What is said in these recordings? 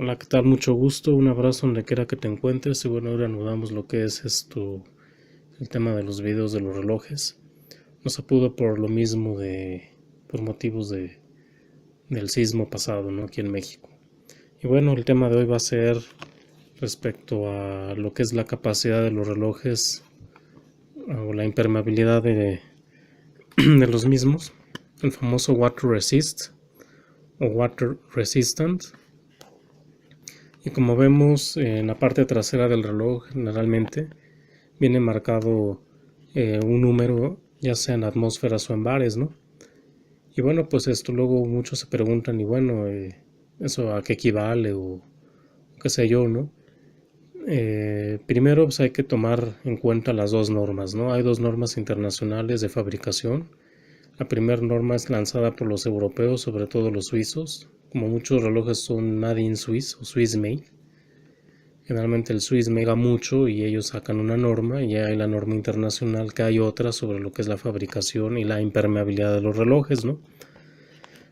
Hola, ¿qué tal? Mucho gusto, un abrazo donde quiera que te encuentres y bueno, ahora anudamos lo que es el tema de los videos de los relojes. No se pudo por lo mismo por motivos del sismo pasado, ¿no? Aquí en México. Y bueno, el tema de hoy va a ser respecto a lo que es la capacidad de los relojes o la impermeabilidad de los mismos, el famoso water resist o water resistant. Y como vemos en la parte trasera del reloj generalmente viene marcado un número, ya sea en atmósferas o en bares, ¿no? Y bueno, pues esto luego muchos se preguntan, y bueno, ¿eso a qué equivale o qué sé yo, ¿no? Primero pues hay que tomar en cuenta las dos normas, ¿no? Hay dos normas internacionales de fabricación. La primera norma es lanzada por los europeos, sobre todo los suizos. Como muchos relojes son made in Swiss o Swiss made. Generalmente el Swiss mega mucho y ellos sacan una norma y hay la norma internacional, que hay otra sobre lo que es la fabricación y la impermeabilidad de los relojes, ¿no?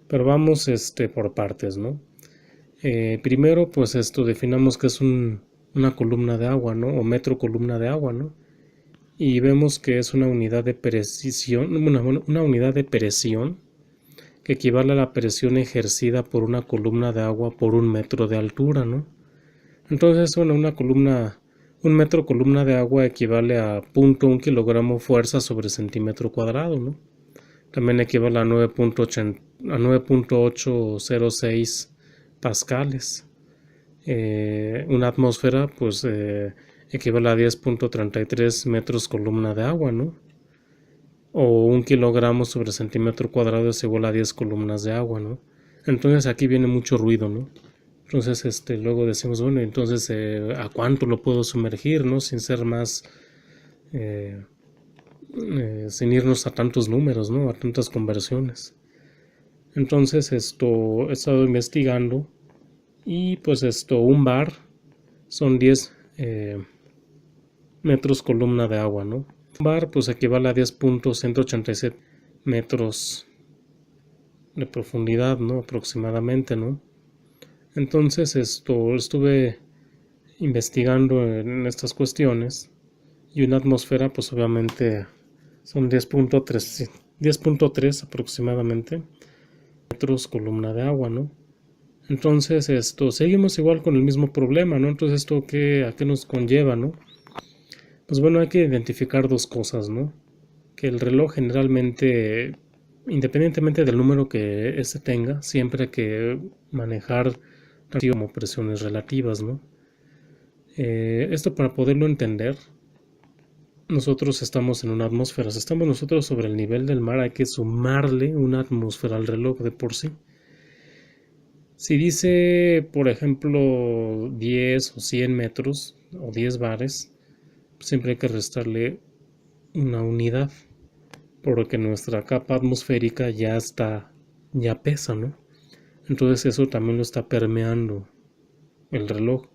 Pero vamos por partes, ¿no? Primero pues definamos que es una columna de agua, ¿no? O metro columna de agua, ¿no? Y vemos que es una unidad de precisión, una unidad de presión que equivale a la presión ejercida por una columna de agua por un metro de altura, ¿no? Entonces, bueno, un metro columna de agua equivale a 0.1 kilogramo fuerza sobre centímetro cuadrado, ¿no? También equivale a 9.806 pascales. Una atmósfera, pues, equivale a 10.33 metros columna de agua, ¿no? O un kilogramo sobre centímetro cuadrado es igual a 10 columnas de agua, ¿no? Entonces aquí viene mucho ruido, ¿no? Entonces, luego decimos, bueno, entonces, ¿a cuánto lo puedo sumergir, no? Sin ser más, eh, sin irnos a tantos números, ¿no? A tantas conversiones. Entonces, he estado investigando y pues un bar son 10 metros columna de agua, ¿no? Un bar pues equivale a 10.187 metros de profundidad, ¿no? Aproximadamente, ¿no? Entonces, estuve investigando en estas cuestiones y una atmósfera pues obviamente son 10.3 aproximadamente metros columna de agua, ¿no? Entonces seguimos igual con el mismo problema, ¿no? Entonces a qué nos conlleva, ¿no? Pues bueno, hay que identificar dos cosas, ¿no? Que el reloj generalmente, independientemente del número que tenga, siempre hay que manejar como presiones relativas, ¿no? Esto para poderlo entender, nosotros estamos en una atmósfera. Si estamos nosotros sobre el nivel del mar, hay que sumarle una atmósfera al reloj de por sí. Si dice, por ejemplo, 10 o 100 metros o 10 bares, siempre hay que restarle una unidad, porque nuestra capa atmosférica ya pesa, ¿no? Entonces eso también lo está permeando el reloj.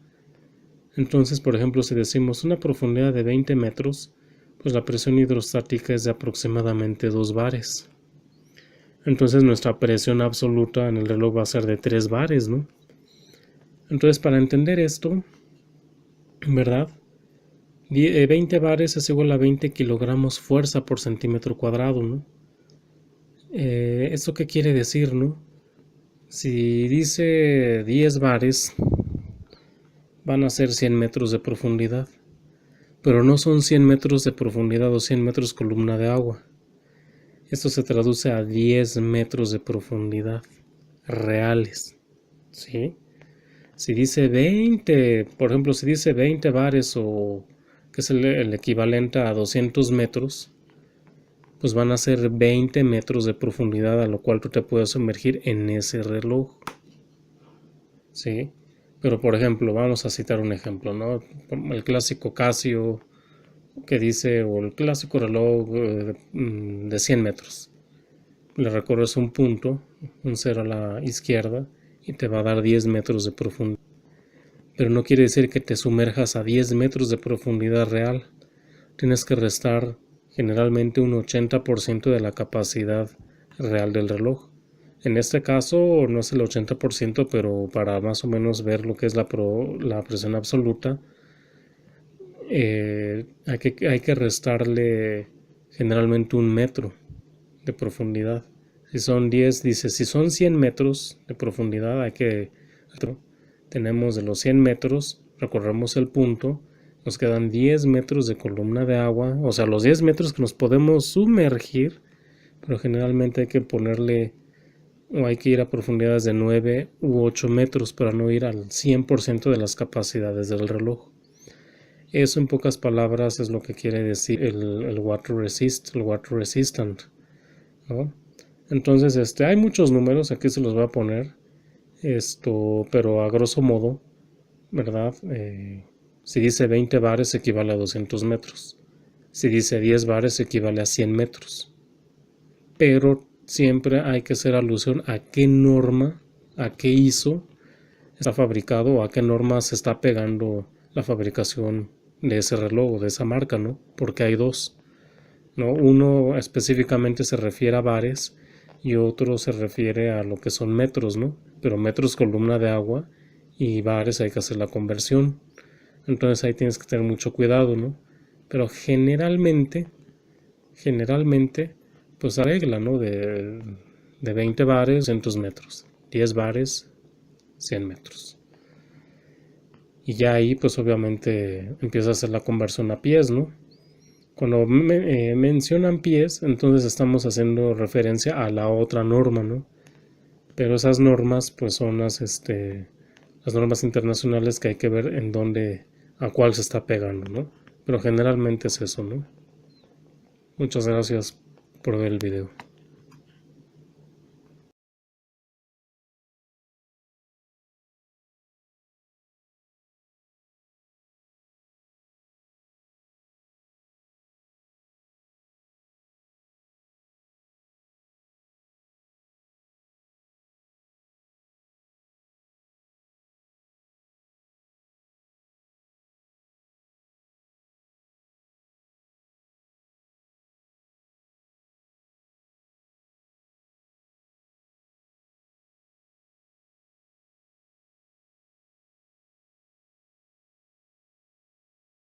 Entonces, por ejemplo, si decimos una profundidad de 20 metros, pues la presión hidrostática es de aproximadamente 2 bares. Entonces nuestra presión absoluta en el reloj va a ser de 3 bares, ¿no? Entonces, para entender esto, ¿verdad? 20 bares es igual a 20 kilogramos fuerza por centímetro cuadrado, ¿no? ¿Esto qué quiere decir, no? Si dice 10 bares, van a ser 100 metros de profundidad. Pero no son 100 metros de profundidad o 100 metros columna de agua. Esto se traduce a 10 metros de profundidad reales, ¿sí? Si dice 20, por ejemplo, si dice 20 bares o que es el equivalente a 200 metros, pues van a ser 20 metros de profundidad a lo cual tú te puedes sumergir en ese reloj, ¿sí? Pero por ejemplo, vamos a citar un ejemplo, ¿no? El clásico Casio que dice, o el clásico reloj de 100 metros. Le recorres un punto, un cero a la izquierda, y te va a dar 10 metros de profundidad. Pero no quiere decir que te sumerjas a 10 metros de profundidad real. Tienes que restar generalmente un 80% de la capacidad real del reloj. En este caso no es el 80%, pero para más o menos ver lo que es la presión absoluta, hay que restarle generalmente 1 metro de profundidad. Si son 10, dice, si son 100 metros de profundidad, tenemos de los 100 metros, recorremos el punto, nos quedan 10 metros de columna de agua, o sea, los 10 metros que nos podemos sumergir, pero generalmente hay que ponerle, o hay que ir a profundidades de 9 u 8 metros para no ir al 100% de las capacidades del reloj. Eso en pocas palabras es lo que quiere decir el water resistant, ¿no? Entonces, hay muchos números, aquí se los voy a poner, pero a grosso modo, ¿verdad? Si dice 20 bares equivale a 200 metros. Si dice 10 bares equivale a 100 metros. Pero siempre hay que hacer alusión a qué norma, a qué ISO está fabricado o a qué norma se está pegando la fabricación de ese reloj o de esa marca, ¿no? Porque hay dos, ¿no? Uno específicamente se refiere a bares y otro se refiere a lo que son metros, ¿no? Pero metros columna de agua y bares hay que hacer la conversión. Entonces ahí tienes que tener mucho cuidado, ¿no? Pero generalmente, pues arregla, ¿no? De 20 bares, 200 metros. 10 bares, 100 metros. Y ya ahí, pues obviamente empieza a hacer la conversión a pies, ¿no? Cuando mencionan pies, entonces estamos haciendo referencia a la otra norma, ¿no? Pero esas normas, pues son las normas internacionales que hay que ver en dónde, a cuál se está pegando, ¿no? Pero generalmente es eso, ¿no? Muchas gracias por ver el video.